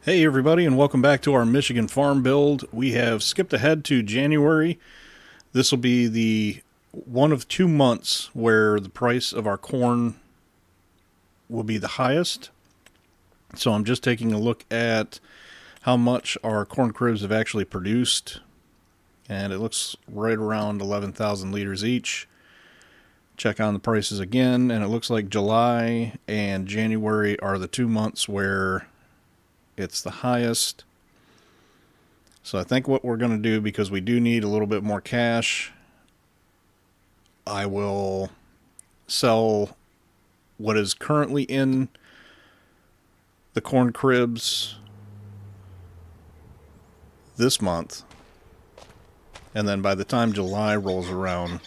Hey everybody, and welcome back to our Michigan farm build. We have skipped ahead to January. This will be the one of 2 months where the price of our corn will be the highest. So I'm just taking a look at how much our corn cribs have actually produced, and it looks right around 11,000 liters each. Check on the prices again, and it looks like July and January are the 2 months where it's the highest. So I think what we're going to do, because we do need a little bit more cash, I will sell what is currently in the corn cribs this month, and then by the time July rolls around,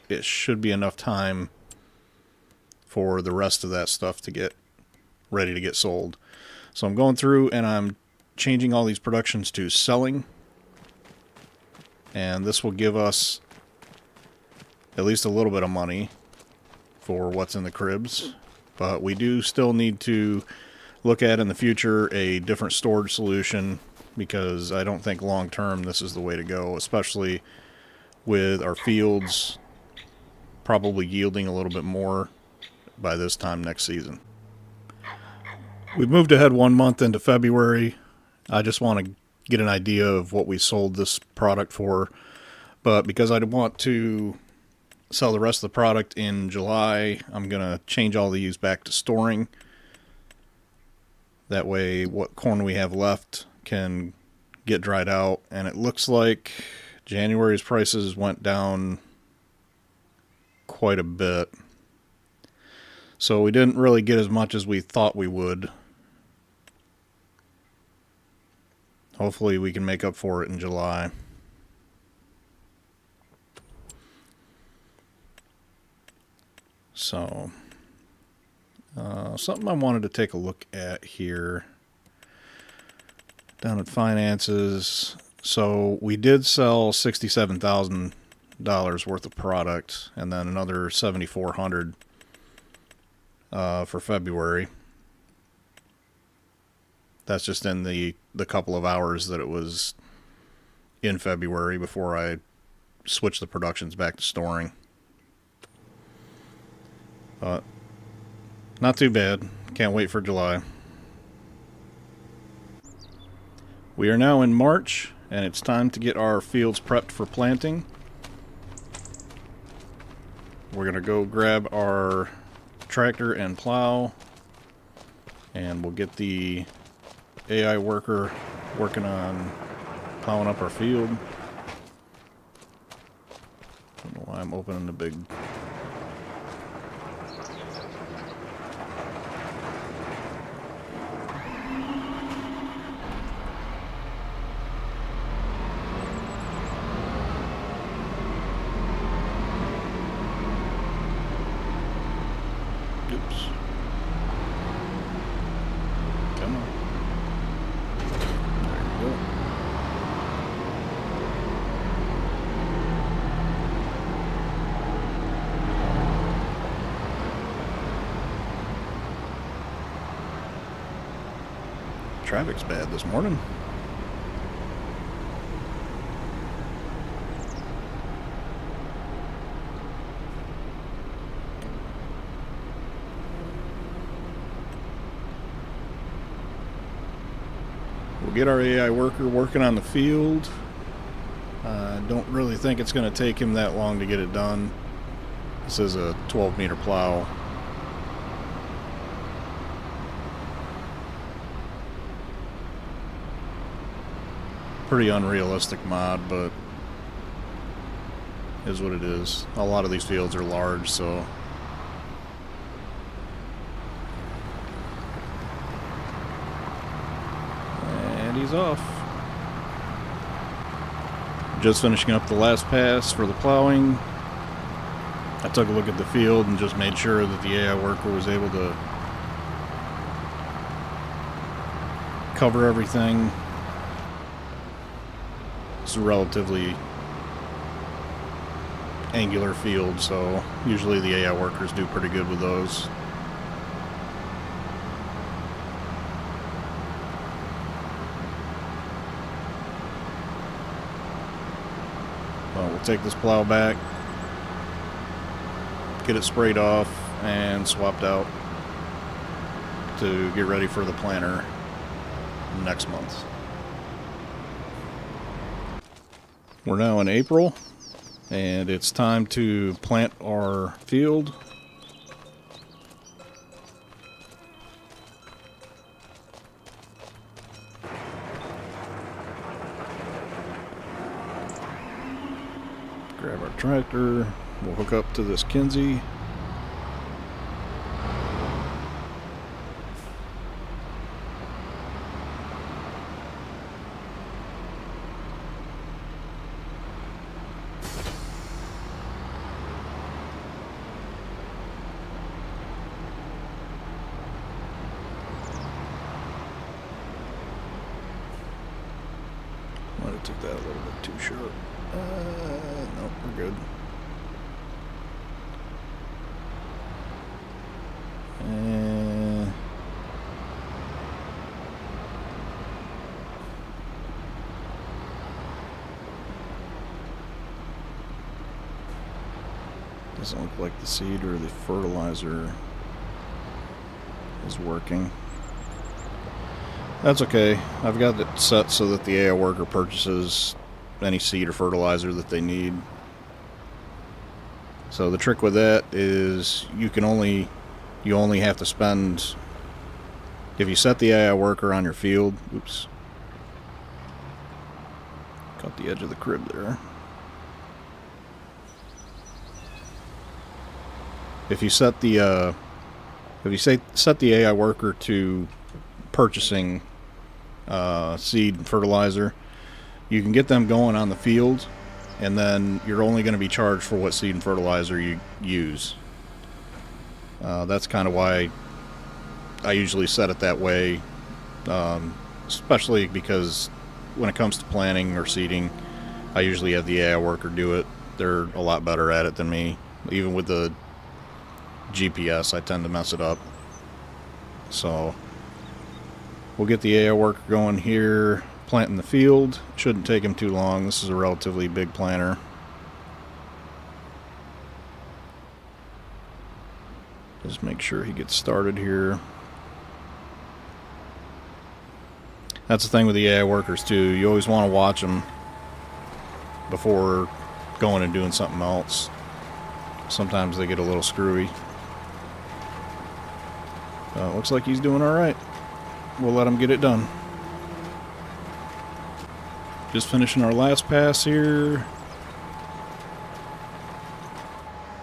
it should be enough time for the rest of that stuff to get ready to get sold. So I'm going through and I'm changing all these productions to selling, and this will give us at least a little bit of money for what's in the cribs. But we do still need to look at in the future a different storage solution, because I don't think long term this is the way to go, especially with our fields probably yielding a little bit more by this time next season. We've moved ahead 1 month into February. I just want to get an idea of what we sold this product for. But because I want to sell the rest of the product in July, I'm going to change all these back to storing. That way what corn we have left can get dried out. And it looks like January's prices went down quite a bit. So we didn't really get as much as we thought we would. Hopefully we can make up for it in July. So, something I wanted to take a look at here. Down at finances. So we did sell $67,000 worth of product, and then another $7,400 for February. That's just in the couple of hours that it was in February before I switched the productions back to storing. But not too bad. Can't wait for July. We are now in March, and it's time to get our fields prepped for planting. We're going to go grab our tractor and plow, and we'll get the AI worker working on plowing up our field. Don't know why I'm opening the big... Oops. Come on. There you go. Traffic's bad this morning. We'll get our AI worker working on the field. Don't really think it's going to take him that long to get it done. This is a 12-meter plow. Pretty unrealistic mod, but is what it is. A lot of these fields are large, so... And he's off. Just finishing up the last pass for the plowing. I took a look at the field and just made sure that the AI worker was able to cover everything. It's a relatively angular field, so usually the AI workers do pretty good with those. take this plow back, get it sprayed off, and swapped out to get ready for the planter next month. We're now in April, and it's time to plant our field. Grab our tractor, we'll hook up to this Kinsey. Might have took that a little bit too short. Nope, we're good. Doesn't look like the seed or the fertilizer is working. That's okay. I've got it set so that the AI worker purchases any seed or fertilizer that they need. So the trick with that is you only have to spend, if you set the AI worker on your field, oops, cut the edge of the crib there. If you set the set the AI worker to purchasing seed and fertilizer, you can get them going on the field, and then you're only going to be charged for what seed and fertilizer you use. That's kind of why I usually set it that way, especially because when it comes to planting or seeding, I usually have the AI worker do it. They're a lot better at it than me. Even with the GPS, I tend to mess it up. So we'll get the AI worker going here, planting the field. Shouldn't take him too long. This is a relatively big planter. Just make sure he gets started here. That's the thing with the AI workers too. You always want to watch them before going and doing something else. Sometimes they get a little screwy. Looks like he's doing alright. We'll let him get it done. Just finishing our last pass here.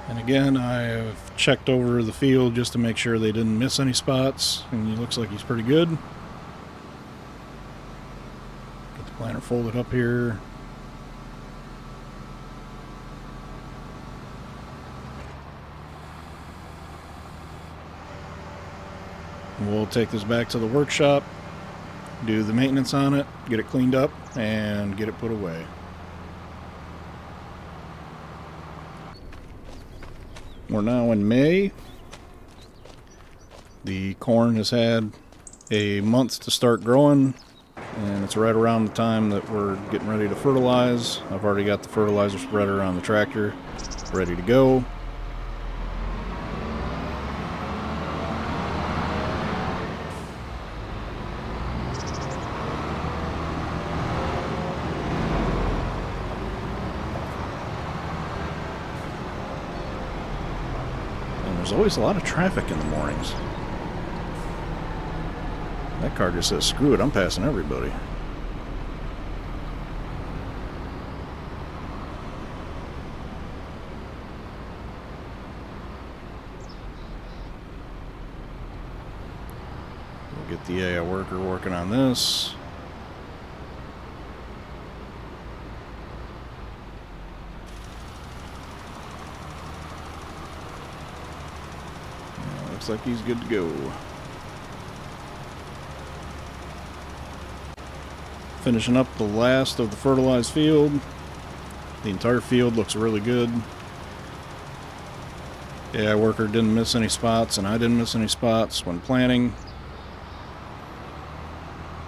And again, I have checked over the field just to make sure they didn't miss any spots. And he looks like he's pretty good. Get the planter folded up here. We'll take this back to the workshop, do the maintenance on it, get it cleaned up, and get it put away. We're now in May. The corn has had a month to start growing, and it's right around the time that we're getting ready to fertilize. I've already got the fertilizer spreader on the tractor, ready to go. There's always a lot of traffic in the mornings. That car just says, screw it, I'm passing everybody. We'll get the AI worker working on this. Looks like he's good to go. Finishing up the last of the fertilized field. The entire field looks really good. The AI worker didn't miss any spots, and I didn't miss any spots when planting.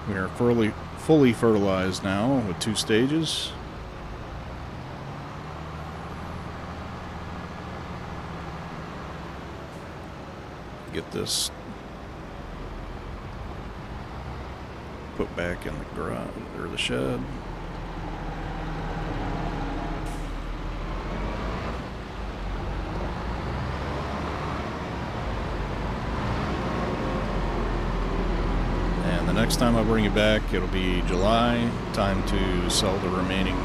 We are fully fertilized now with 2 stages. get this put back in the garage or the shed. And the next time I bring it back, it'll be July. Time to sell the remaining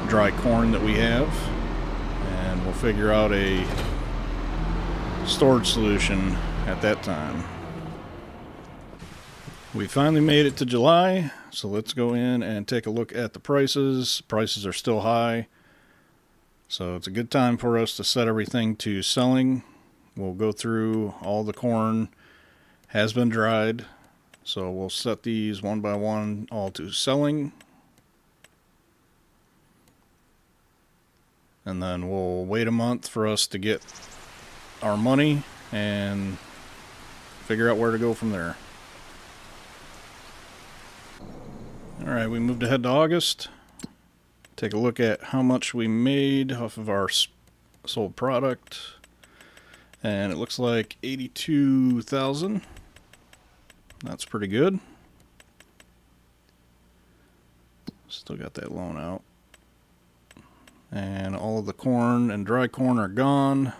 dry corn that we have, and we'll figure out a storage solution at that time. We finally made it to July, so let's go in and take a look at the prices. Prices are still high, so it's a good time for us to set everything to selling. We'll go through all the corn has been dried, so we'll set these one by one all to selling, and then we'll wait a month for us to get our money and figure out where to go from there. Alright, we moved ahead to August. Take a look at how much we made off of our sold product. And it looks like 82,000. That's pretty good. Still got that loan out. And all of the corn and dry corn are gone.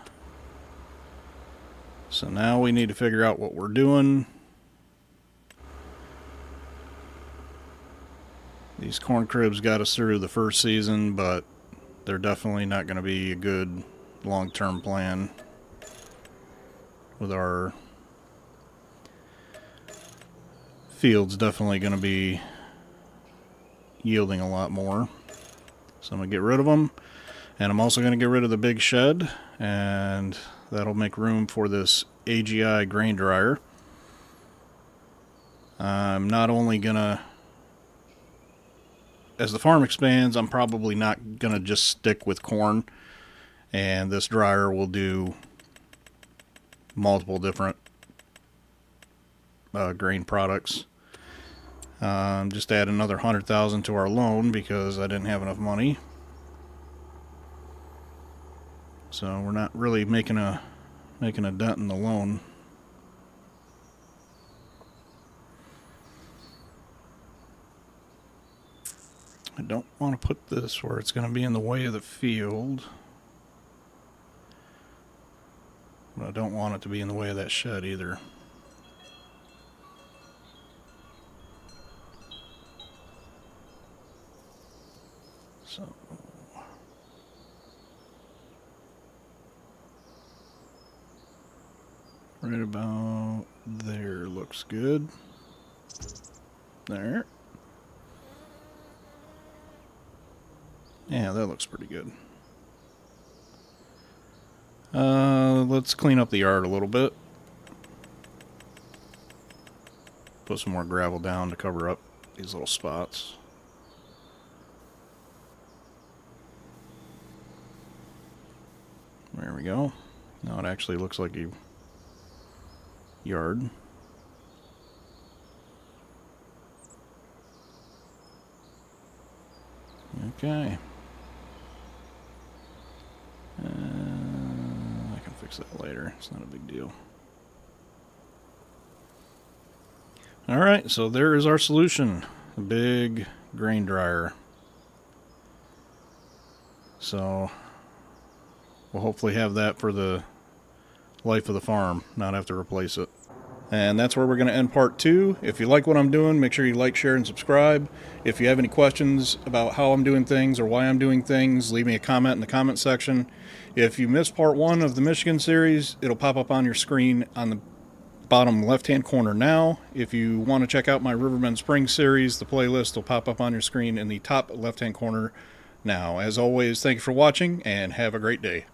So now we need to figure out what we're doing. These corn cribs got us through the first season, but they're definitely not going to be a good long-term plan with our fields. Definitely going to be yielding a lot more. So I'm going to get rid of them, and I'm also going to get rid of the big shed, and that'll make room for this AGI grain dryer. I'm not only going to, as the farm expands, I'm probably not going to just stick with corn, and this dryer will do multiple different grain products. Just add another 100,000 to our loan because I didn't have enough money. So we're not really making a dent in the loan. I don't want to put this where it's going to be in the way of the field. But I don't want it to be in the way of that shed either. So right about there looks good. There. Yeah, that looks pretty good. Let's clean up the yard a little bit. Put some more gravel down to cover up these little spots. There we go. Now it actually looks like a yard. Okay. I can fix that later. It's not a big deal. Alright, so there is our solution. A big grain dryer. So we'll hopefully have that for the life of the farm, not have to replace it. And that's where we're going to end part 2. If you like what I'm doing, make sure you like, share, and subscribe. If you have any questions about how I'm doing things or why I'm doing things, leave me a comment in the comment section. If you missed part 1 of the Michigan series, it'll pop up on your screen on the bottom left-hand corner now. If you want to check out my Riverbend Springs series, the playlist will pop up on your screen in the top left-hand corner now. As always, thank you for watching, and have a great day.